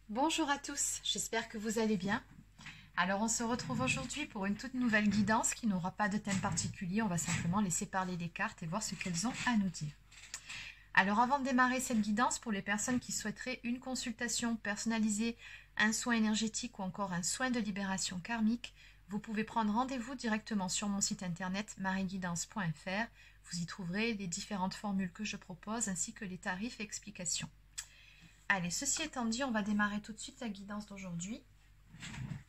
Bonjour à tous, j'espère que vous allez bien. Alors on se retrouve aujourd'hui pour une toute nouvelle guidance qui n'aura pas de thème particulier, on va simplement laisser parler les cartes et voir ce qu'elles ont à nous dire. Alors avant de démarrer cette guidance, pour les personnes qui souhaiteraient une consultation personnalisée, un soin énergétique ou encore un soin de libération karmique, vous pouvez prendre rendez-vous directement sur mon site internet marieguidance.fr. Vous y trouverez les différentes formules que je propose ainsi que les tarifs et explications. Allez, ceci étant dit, on va démarrer tout de suite la guidance d'aujourd'hui.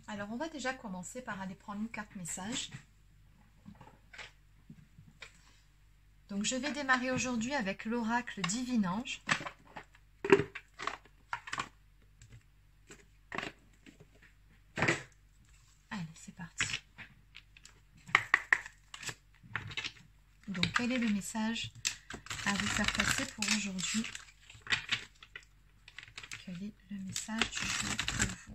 Alors, on va déjà commencer par aller prendre une carte message. Donc, je vais démarrer aujourd'hui avec l'oracle Divin Ange. Allez, c'est parti. Donc, quel est le message à vous faire passer pour aujourd'hui? Quel est le message du jour pour vous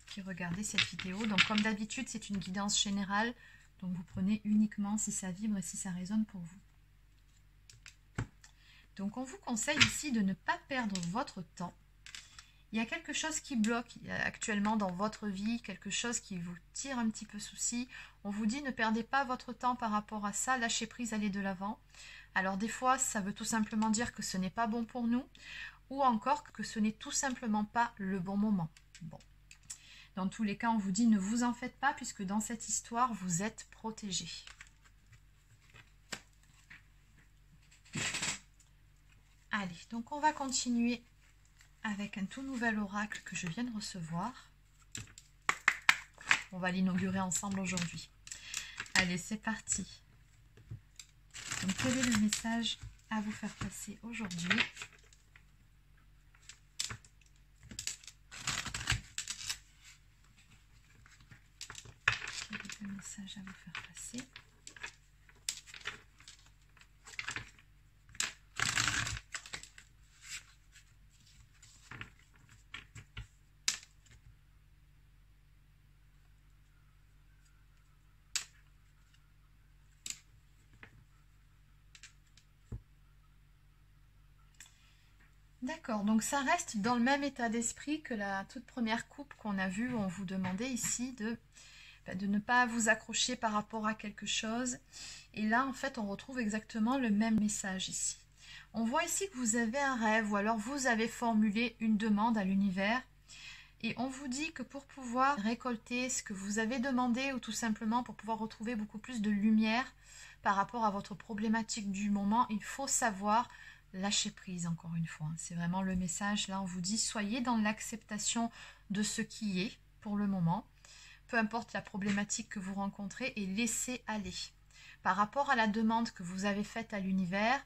qui regardez cette vidéo? Donc comme d'habitude, c'est une guidance générale, donc vous prenez uniquement si ça vibre et si ça résonne pour vous. Donc on vous conseille ici de ne pas perdre votre temps. Il y a quelque chose qui bloque actuellement dans votre vie, quelque chose qui vous tire un petit peu souci. On vous dit ne perdez pas votre temps par rapport à ça, lâchez prise, allez de l'avant. Alors des fois, ça veut tout simplement dire que ce n'est pas bon pour nous, ou encore que ce n'est tout simplement pas le bon moment. Bon. Dans tous les cas, on vous dit ne vous en faites pas puisque dans cette histoire, vous êtes protégés. Allez, donc on va continuer avec un tout nouvel oracle que je viens de recevoir. On va l'inaugurer ensemble aujourd'hui. Allez, c'est parti. Donc, quel est le message à vous faire passer aujourd'hui ? Le message à vous faire passer. D'accord, donc ça reste dans le même état d'esprit que la toute première coupe qu'on a vue où on vous demandait ici de ne pas vous accrocher par rapport à quelque chose. Et là, en fait, on retrouve exactement le même message ici. On voit ici que vous avez un rêve ou alors vous avez formulé une demande à l'univers. Et on vous dit que pour pouvoir récolter ce que vous avez demandé ou tout simplement pour pouvoir retrouver beaucoup plus de lumière par rapport à votre problématique du moment, il faut savoir lâcher prise encore une fois. C'est vraiment le message. Là, on vous dit soyez dans l'acceptation de ce qui est pour le moment. Peu importe la problématique que vous rencontrez et laissez aller. Par rapport à la demande que vous avez faite à l'univers,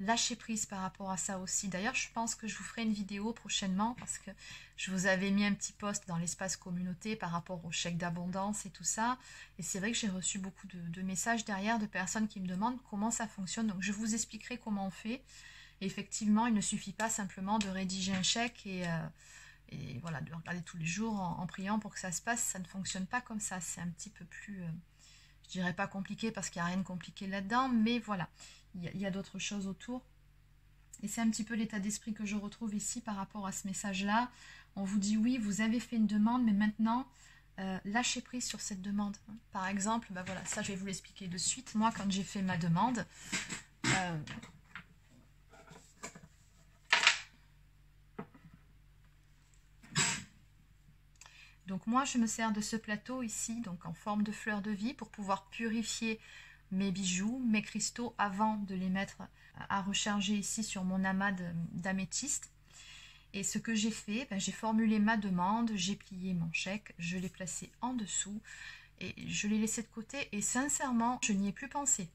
lâchez prise par rapport à ça aussi. D'ailleurs, je pense que je vous ferai une vidéo prochainement parce que je vous avais mis un petit post dans l'espace communauté par rapport au chèque d'abondance et tout ça. Et c'est vrai que j'ai reçu beaucoup de messages derrière de personnes qui me demandent comment ça fonctionne. Donc, je vous expliquerai comment on fait. Et effectivement, il ne suffit pas simplement de rédiger un chèque et voilà, de regarder tous les jours en priant pour que ça se passe. Ça ne fonctionne pas comme ça. C'est un petit peu plus, je dirais pas compliqué parce qu'il n'y a rien de compliqué là-dedans, mais voilà, il y a d'autres choses autour. Et c'est un petit peu l'état d'esprit que je retrouve ici par rapport à ce message-là. On vous dit oui, vous avez fait une demande, mais maintenant, lâchez prise sur cette demande. Par exemple, ben voilà, ça je vais vous l'expliquer de suite. Moi, quand j'ai fait ma demande, donc moi, je me sers de ce plateau ici, donc en forme de fleur de vie, pour pouvoir purifier mes bijoux, mes cristaux, avant de les mettre à recharger ici sur mon amas d'améthyste. Et ce que j'ai fait, j'ai formulé ma demande, j'ai plié mon chèque, je l'ai placé en dessous et je l'ai laissé de côté. Et sincèrement, je n'y ai plus pensé.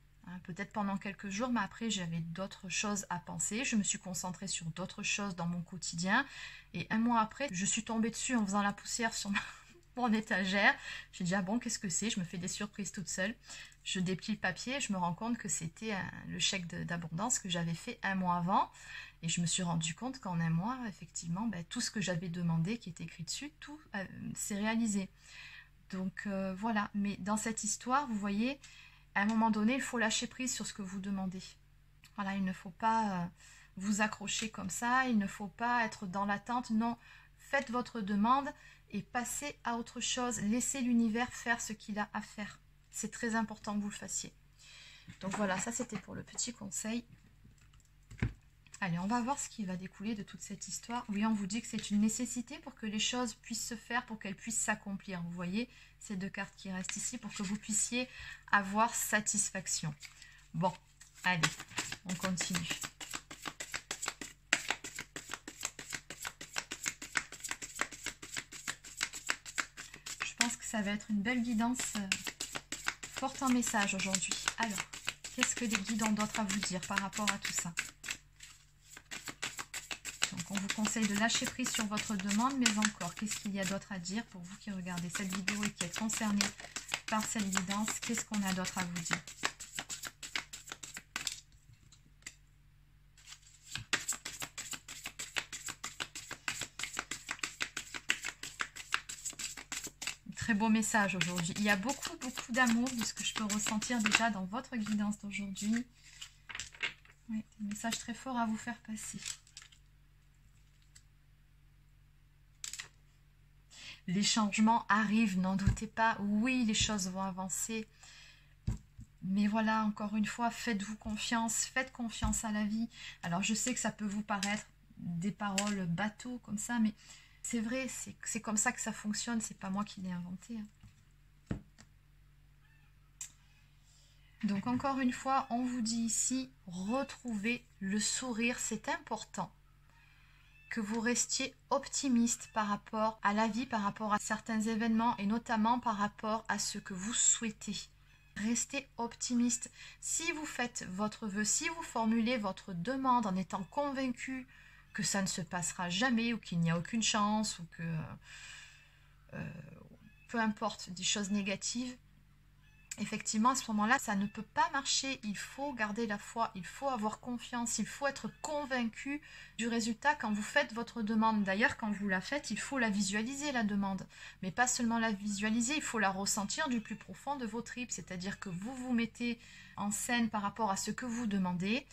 Peut-être pendant quelques jours, mais après j'avais d'autres choses à penser. Je me suis concentrée sur d'autres choses dans mon quotidien. Et un mois après, je suis tombée dessus en faisant la poussière sur mon étagère. J'ai dit, ah bon, qu'est-ce que c'est? Je me fais des surprises toute seule. Je déplie le papier et je me rends compte que c'était le chèque d'abondance que j'avais fait un mois avant. Et je me suis rendu compte qu'en un mois, effectivement, tout ce que j'avais demandé qui était écrit dessus, tout s'est réalisé. Donc voilà, mais dans cette histoire, vous voyez, à un moment donné, il faut lâcher prise sur ce que vous demandez. Voilà, il ne faut pas vous accrocher comme ça, il ne faut pas être dans l'attente. Non, faites votre demande et passez à autre chose. Laissez l'univers faire ce qu'il a à faire. C'est très important que vous le fassiez. Donc voilà, ça c'était pour le petit conseil. Allez, on va voir ce qui va découler de toute cette histoire. Oui, on vous dit que c'est une nécessité pour que les choses puissent se faire, pour qu'elles puissent s'accomplir. Vous voyez ces deux cartes qui restent ici pour que vous puissiez avoir satisfaction. Bon, allez, on continue. Je pense que ça va être une belle guidance forte en message aujourd'hui. Alors, qu'est-ce que les guides ont d'autre à vous dire par rapport à tout ça? Donc, on vous conseille de lâcher prise sur votre demande, mais encore, qu'est-ce qu'il y a d'autre à dire pour vous qui regardez cette vidéo et qui êtes concernés par cette guidance? Qu'est-ce qu'on a d'autre à vous dire? Très beau message aujourd'hui. Il y a beaucoup d'amour de ce que je peux ressentir déjà dans votre guidance d'aujourd'hui. Oui, des messages très forts à vous faire passer. Les changements arrivent, n'en doutez pas. Oui, les choses vont avancer. Mais voilà, encore une fois, faites-vous confiance. Faites confiance à la vie. Alors, je sais que ça peut vous paraître des paroles bateau comme ça, mais c'est vrai, c'est comme ça que ça fonctionne. C'est pas moi qui l'ai inventé. Donc, encore une fois, on vous dit ici, retrouvez le sourire. C'est important que vous restiez optimiste par rapport à la vie, par rapport à certains événements et notamment par rapport à ce que vous souhaitez. Restez optimiste. Si vous faites votre vœu, si vous formulez votre demande en étant convaincu que ça ne se passera jamais ou qu'il n'y a aucune chance ou que peu importe des choses négatives, effectivement, à ce moment-là, ça ne peut pas marcher. Il faut garder la foi, il faut avoir confiance, il faut être convaincu du résultat quand vous faites votre demande. D'ailleurs, quand vous la faites, il faut la visualiser, la demande. Mais pas seulement la visualiser, il faut la ressentir du plus profond de vos tripes. C'est-à-dire que vous vous mettez en scène par rapport à ce que vous demandez.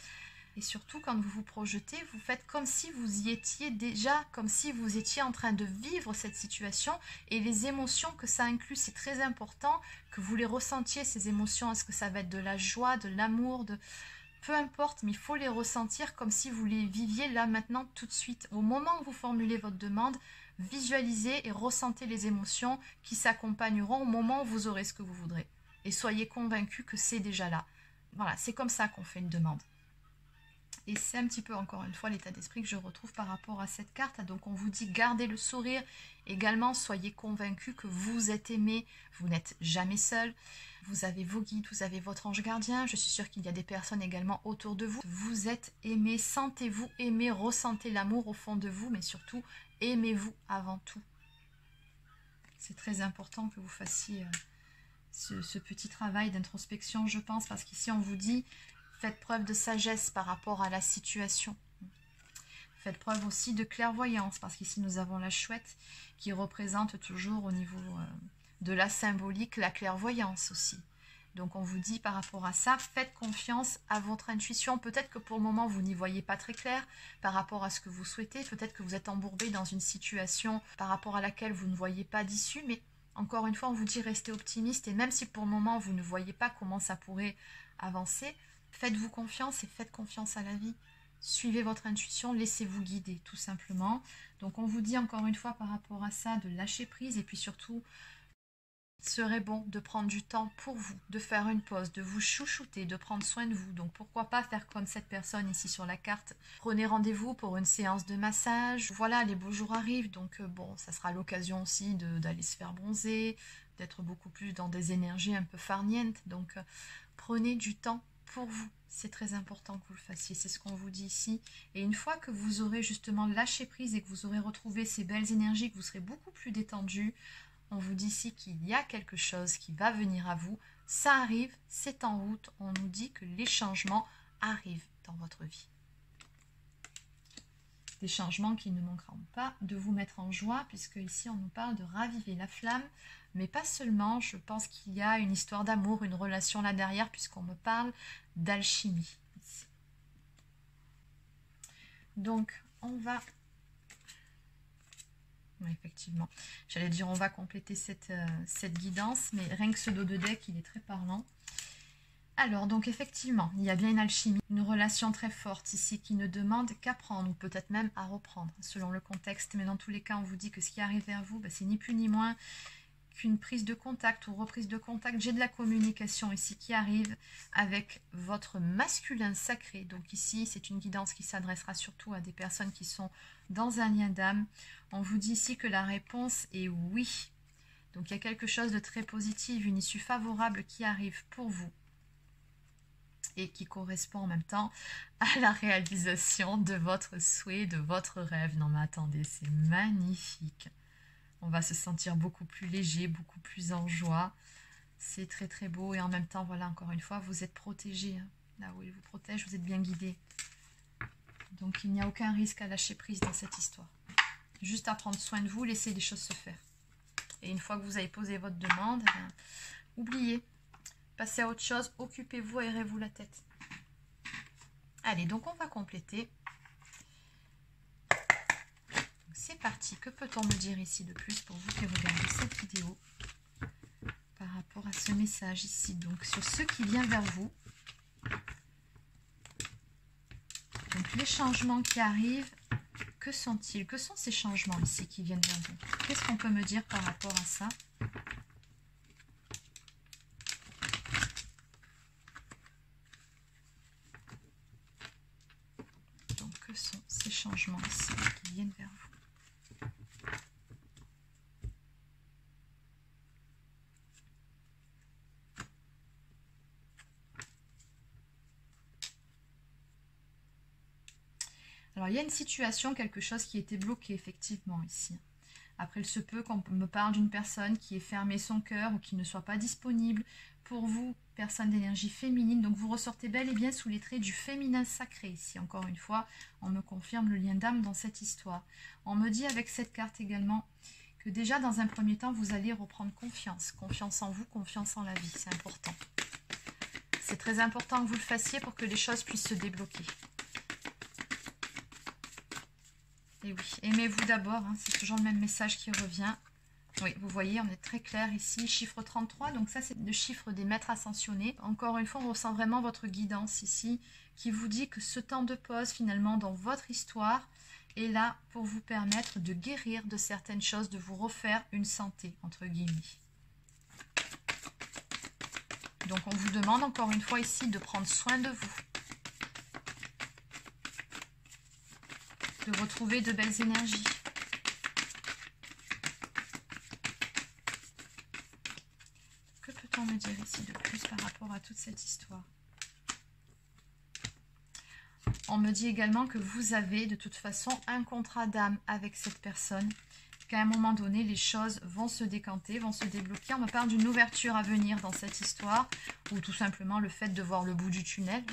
Et surtout, quand vous vous projetez, vous faites comme si vous y étiez déjà, comme si vous étiez en train de vivre cette situation et les émotions que ça inclut. C'est très important que vous les ressentiez, ces émotions. Est-ce que ça va être de la joie, de l'amour, peu importe, mais il faut les ressentir comme si vous les viviez là, maintenant, tout de suite. Au moment où vous formulez votre demande, visualisez et ressentez les émotions qui s'accompagneront au moment où vous aurez ce que vous voudrez. Et soyez convaincus que c'est déjà là. Voilà, c'est comme ça qu'on fait une demande. Et c'est un petit peu, encore une fois, l'état d'esprit que je retrouve par rapport à cette carte. Donc, on vous dit, gardez le sourire. Également, soyez convaincus que vous êtes aimé. Vous n'êtes jamais seul. Vous avez vos guides, vous avez votre ange gardien. Je suis sûre qu'il y a des personnes également autour de vous. Vous êtes aimé, sentez-vous aimé, ressentez l'amour au fond de vous. Mais surtout, aimez-vous avant tout. C'est très important que vous fassiez ce petit travail d'introspection, je pense. Parce qu'ici, on vous dit... Faites preuve de sagesse par rapport à la situation. Faites preuve aussi de clairvoyance, parce qu'ici nous avons la chouette qui représente toujours au niveau de la symbolique la clairvoyance aussi. Donc on vous dit par rapport à ça, faites confiance à votre intuition. Peut-être que pour le moment vous n'y voyez pas très clair par rapport à ce que vous souhaitez. Peut-être que vous êtes embourbé dans une situation par rapport à laquelle vous ne voyez pas d'issue. Mais encore une fois, on vous dit restez optimiste. Et même si pour le moment vous ne voyez pas comment ça pourrait avancer, faites-vous confiance et faites confiance à la vie. Suivez votre intuition, laissez-vous guider, tout simplement. Donc, on vous dit encore une fois par rapport à ça de lâcher prise. Et puis surtout, il serait bon de prendre du temps pour vous, de faire une pause, de vous chouchouter, de prendre soin de vous. Donc, pourquoi pas faire comme cette personne ici sur la carte. Prenez rendez-vous pour une séance de massage. Voilà, les beaux jours arrivent. Donc, bon, ça sera l'occasion aussi d'aller se faire bronzer, d'être beaucoup plus dans des énergies un peu farnientes. Donc, prenez du temps pour vous, c'est très important que vous le fassiez, c'est ce qu'on vous dit ici. Et une fois que vous aurez justement lâché prise et que vous aurez retrouvé ces belles énergies, que vous serez beaucoup plus détendu, on vous dit ici qu'il y a quelque chose qui va venir à vous. Ça arrive, c'est en route, on nous dit que les changements arrivent dans votre vie. Des changements qui ne manqueront pas de vous mettre en joie, puisque ici on nous parle de raviver la flamme, mais pas seulement, je pense qu'il y a une histoire d'amour, une relation là derrière, puisqu'on me parle d'alchimie. Donc, on va Oui, effectivement. J'allais dire, on va compléter cette guidance, mais rien que ce dos de deck, il est très parlant. Alors, donc effectivement, il y a bien une alchimie, une relation très forte ici qui ne demande qu'à prendre, ou peut-être même à reprendre, selon le contexte. Mais dans tous les cas, on vous dit que ce qui arrive vers vous, c'est ni plus ni moins qu'une prise de contact ou reprise de contact. J'ai de la communication ici qui arrive avec votre masculin sacré. Donc ici, c'est une guidance qui s'adressera surtout à des personnes qui sont dans un lien d'âme. On vous dit ici que la réponse est oui. Donc il y a quelque chose de très positif, une issue favorable qui arrive pour vous et qui correspond en même temps à la réalisation de votre souhait, de votre rêve. Non mais attendez, c'est magnifique. On va se sentir beaucoup plus léger, beaucoup plus en joie. C'est très très beau et en même temps, voilà, encore une fois, vous êtes protégé. Là où il vous protège, vous êtes bien guidé. Donc il n'y a aucun risque à lâcher prise dans cette histoire. Juste à prendre soin de vous, laisser les choses se faire. Et une fois que vous avez posé votre demande, eh bien, oubliez. Passez à autre chose, occupez-vous, aérez-vous la tête. Allez, donc on va compléter. C'est parti. Que peut-on me dire ici de plus pour vous qui regardez cette vidéo par rapport à ce message ici, donc sur ce qui vient vers vous. Donc les changements qui arrivent, que sont-ils? Que sont ces changements ici qui viennent vers vous? Qu'est-ce qu'on peut me dire par rapport à ça? Donc que sont ces changements ici qui viennent vers vous? Alors, il y a une situation, quelque chose qui était bloqué, effectivement, ici. Après, il se peut qu'on me parle d'une personne qui ait fermé son cœur ou qui ne soit pas disponible. Pour vous, personne d'énergie féminine, donc vous ressortez bel et bien sous les traits du féminin sacré. Ici, encore une fois, on me confirme le lien d'âme dans cette histoire. On me dit avec cette carte également que déjà, dans un premier temps, vous allez reprendre confiance. Confiance en vous, confiance en la vie, c'est important. C'est très important que vous le fassiez pour que les choses puissent se débloquer. Et oui, aimez-vous d'abord, hein, c'est toujours le même message qui revient. Oui, vous voyez, on est très clair ici, chiffre 33, donc ça c'est le chiffre des maîtres ascensionnés. Encore une fois, on ressent vraiment votre guidance ici, qui vous dit que ce temps de pause finalement dans votre histoire est là pour vous permettre de guérir de certaines choses, de vous refaire une santé, entre guillemets. Donc on vous demande encore une fois ici de prendre soin de vous. De retrouver de belles énergies. Que peut-on me dire ici de plus par rapport à toute cette histoire? On me dit également que vous avez de toute façon un contrat d'âme avec cette personne, qu'à un moment donné, les choses vont se décanter, vont se débloquer. On me parle d'une ouverture à venir dans cette histoire, ou tout simplement le fait de voir le bout du tunnel.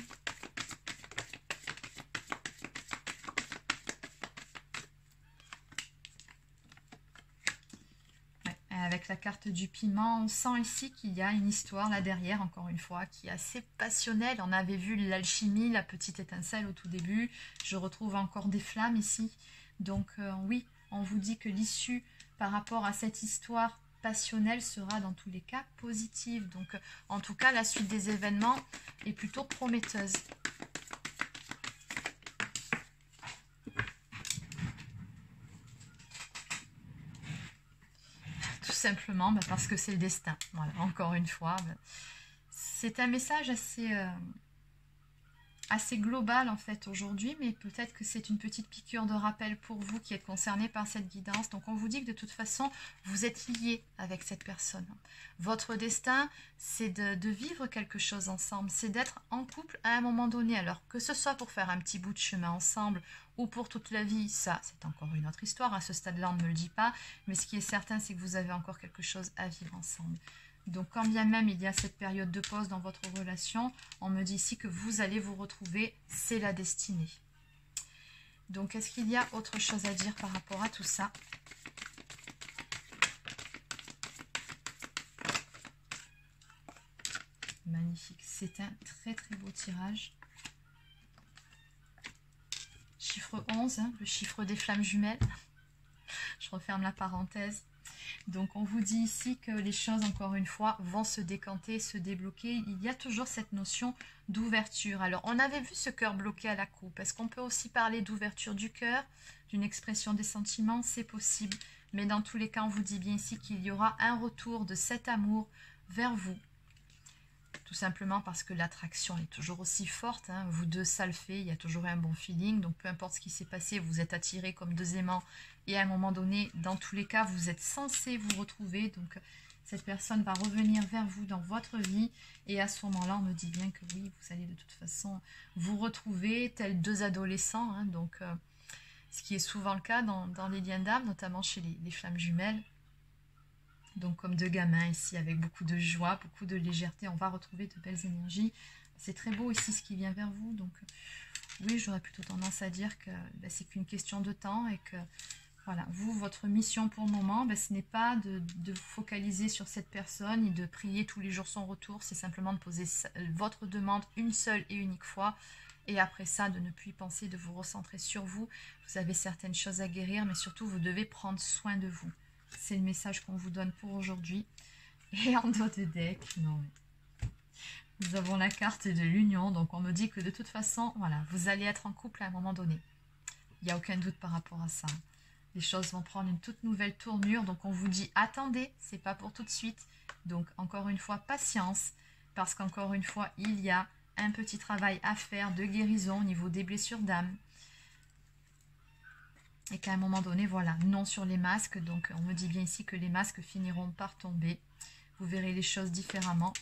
Avec la carte du piment, on sent ici qu'il y a une histoire là derrière, encore une fois, qui est assez passionnelle. On avait vu l'alchimie, la petite étincelle au tout début. Je retrouve encore des flammes ici. Donc oui, on vous dit que l'issue par rapport à cette histoire passionnelle sera dans tous les cas positive. Donc en tout cas, la suite des événements est plutôt prometteuse. Simplement parce que c'est le destin. Voilà, encore une fois. C'est un message assez global en fait aujourd'hui, mais peut-être que c'est une petite piqûre de rappel pour vous qui êtes concerné par cette guidance. Donc on vous dit que de toute façon, vous êtes liés avec cette personne. Votre destin, c'est de vivre quelque chose ensemble, c'est d'être en couple à un moment donné. Alors que ce soit pour faire un petit bout de chemin ensemble ou pour toute la vie, ça c'est encore une autre histoire. À ce stade-là, on ne me le dit pas, mais ce qui est certain, c'est que vous avez encore quelque chose à vivre ensemble. Donc, quand bien même il y a cette période de pause dans votre relation, on me dit ici que vous allez vous retrouver, c'est la destinée. Donc, est-ce qu'il y a autre chose à dire par rapport à tout ça? Magnifique, c'est un très très beau tirage. Chiffre 11, hein, le chiffre des flammes jumelles. Je referme la parenthèse. Donc on vous dit ici que les choses, encore une fois, vont se décanter, se débloquer. Il y a toujours cette notion d'ouverture. Alors on avait vu ce cœur bloqué à la coupe. Est-ce qu'on peut aussi parler d'ouverture du cœur, d'une expression des sentiments? C'est possible. Mais dans tous les cas, on vous dit bien ici qu'il y aura un retour de cet amour vers vous. Tout simplement parce que l'attraction est toujours aussi forte. Hein. Vous deux, ça le fait, il y a toujours eu un bon feeling. Donc peu importe ce qui s'est passé, vous êtes attirés comme deux aimants. Et à un moment donné, dans tous les cas, vous êtes censés vous retrouver. Donc cette personne va revenir vers vous dans votre vie. Et à ce moment-là, on me dit bien que oui, vous allez de toute façon vous retrouver tels deux adolescents. Hein. Donc ce qui est souvent le cas dans les liens d'âme, notamment chez les flammes jumelles. Donc comme deux gamins ici, avec beaucoup de joie, beaucoup de légèreté, on va retrouver de belles énergies. C'est très beau ici ce qui vient vers vous. Donc oui, j'aurais plutôt tendance à dire que c'est qu'une question de temps et que voilà, vous, votre mission pour le moment, ce n'est pas de vous focaliser sur cette personne et de prier tous les jours son retour. C'est simplement de poser votre demande une seule et unique fois. Et après ça, de ne plus y penser, de vous recentrer sur vous. Vous avez certaines choses à guérir, mais surtout, vous devez prendre soin de vous. C'est le message qu'on vous donne pour aujourd'hui. Et en dos de deck, non mais... Nous avons la carte de l'union, donc on me dit que de toute façon, voilà, vous allez être en couple à un moment donné. Il n'y a aucun doute par rapport à ça. Les choses vont prendre une toute nouvelle tournure, donc on vous dit attendez, c'est pas pour tout de suite. Donc encore une fois, patience, parce qu'encore une fois, il y a un petit travail à faire de guérison au niveau des blessures d'âme. Et qu'à un moment donné, voilà, non sur les masques. Donc on me dit bien ici que les masques finiront par tomber. Vous verrez les choses différemment.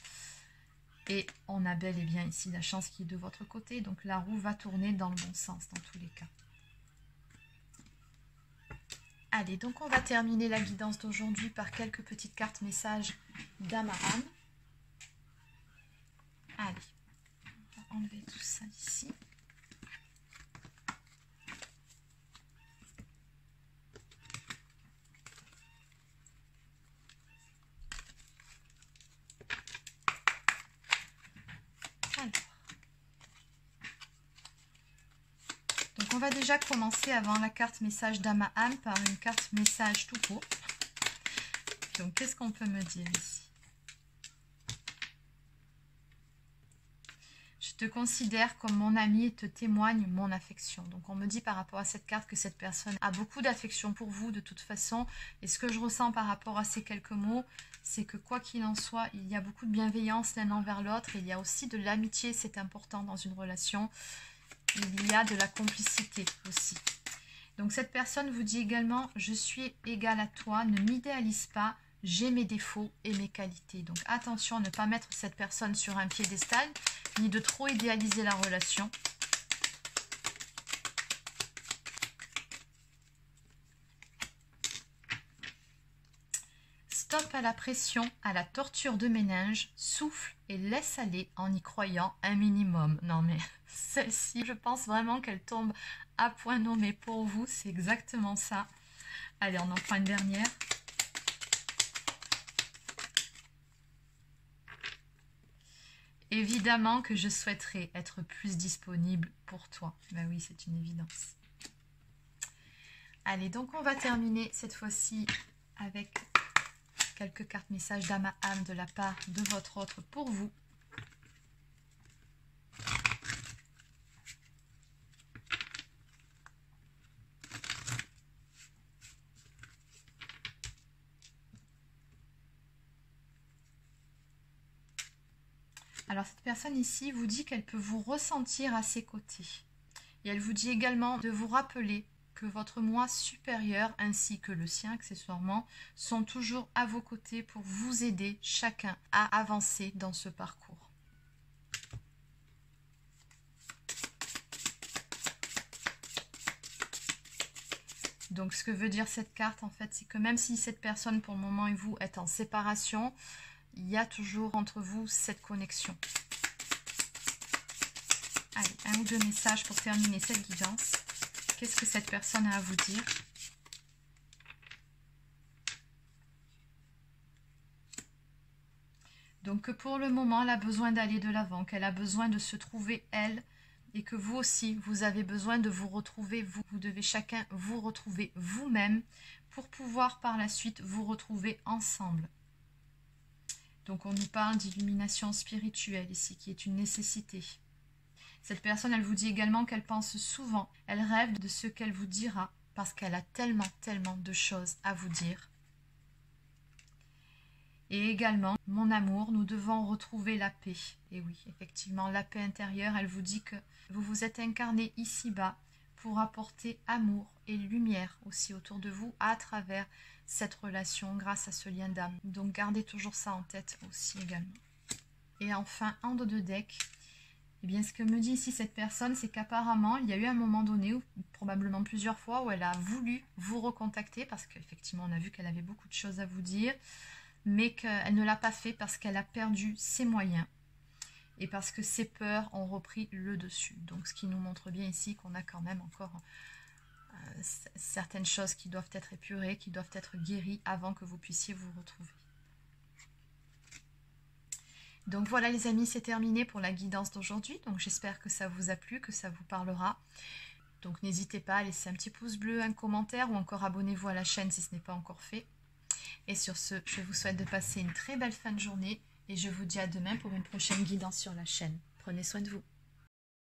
Et on a bel et bien ici la chance qui est de votre côté. Donc la roue va tourner dans le bon sens dans tous les cas. Allez, donc on va terminer la guidance d'aujourd'hui par quelques petites cartes messages d'âme à âme. Allez, on va enlever tout ça d'ici. Donc on va déjà commencer avant la carte message d'âme à âme par une carte message tout court. Donc qu'est-ce qu'on peut me dire ici? Je te considère comme mon ami et te témoigne mon affection. Donc on me dit par rapport à cette carte que cette personne a beaucoup d'affection pour vous de toute façon. Et ce que je ressens par rapport à ces quelques mots, c'est que quoi qu'il en soit, il y a beaucoup de bienveillance l'un envers l'autre. Il y a aussi de l'amitié, c'est important dans une relation. Il y a de la complicité aussi. Donc cette personne vous dit également, je suis égale à toi, ne m'idéalise pas, j'ai mes défauts et mes qualités. Donc attention à ne pas mettre cette personne sur un piédestal, ni de trop idéaliser la relation. Stop à la pression, à la torture de méninge, souffle et laisse aller en y croyant un minimum. Non mais celle-ci, je pense vraiment qu'elle tombe à point nommé pour vous, c'est exactement ça. Allez, on en prend une dernière. Évidemment que je souhaiterais être plus disponible pour toi. Ben oui, c'est une évidence. Allez, donc on va terminer cette fois-ci avec quelques cartes messages d'âme à âme de la part de votre autre pour vous. Alors cette personne ici vous dit qu'elle peut vous ressentir à ses côtés. Et elle vous dit également de vous rappeler que votre moi supérieur ainsi que le sien accessoirement sont toujours à vos côtés pour vous aider chacun à avancer dans ce parcours. Donc ce que veut dire cette carte en fait, c'est que même si cette personne pour le moment et vous êtes en séparation, il y a toujours entre vous cette connexion. Allez, un ou deux messages pour terminer cette guidance. Qu'est-ce que cette personne a à vous dire? Donc que pour le moment, elle a besoin d'aller de l'avant, qu'elle a besoin de se trouver, elle, et que vous aussi, vous avez besoin de vous retrouver, vous devez chacun vous retrouver vous-même pour pouvoir par la suite vous retrouver ensemble. Donc on nous parle d'illumination spirituelle ici, qui est une nécessité. Cette personne, elle vous dit également qu'elle pense souvent, elle rêve de ce qu'elle vous dira, parce qu'elle a tellement, tellement de choses à vous dire. Et également, mon amour, nous devons retrouver la paix. Et oui, effectivement, la paix intérieure, elle vous dit que vous vous êtes incarné ici-bas pour apporter amour et lumière aussi autour de vous à travers cette relation grâce à ce lien d'âme. Donc gardez toujours ça en tête aussi également. Et enfin, en dos de deck, eh bien, ce que me dit ici cette personne, c'est qu'apparemment, il y a eu un moment donné, ou probablement plusieurs fois, où elle a voulu vous recontacter, parce qu'effectivement, on a vu qu'elle avait beaucoup de choses à vous dire, mais qu'elle ne l'a pas fait parce qu'elle a perdu ses moyens et parce que ses peurs ont repris le dessus. Donc, ce qui nous montre bien ici qu'on a quand même encore certaines choses qui doivent être épurées, qui doivent être guéries avant que vous puissiez vous retrouver. Donc voilà les amis, c'est terminé pour la guidance d'aujourd'hui. Donc j'espère que ça vous a plu, que ça vous parlera. Donc n'hésitez pas à laisser un petit pouce bleu, un commentaire ou encore abonnez-vous à la chaîne si ce n'est pas encore fait. Et sur ce, je vous souhaite de passer une très belle fin de journée et je vous dis à demain pour une prochaine guidance sur la chaîne. Prenez soin de vous.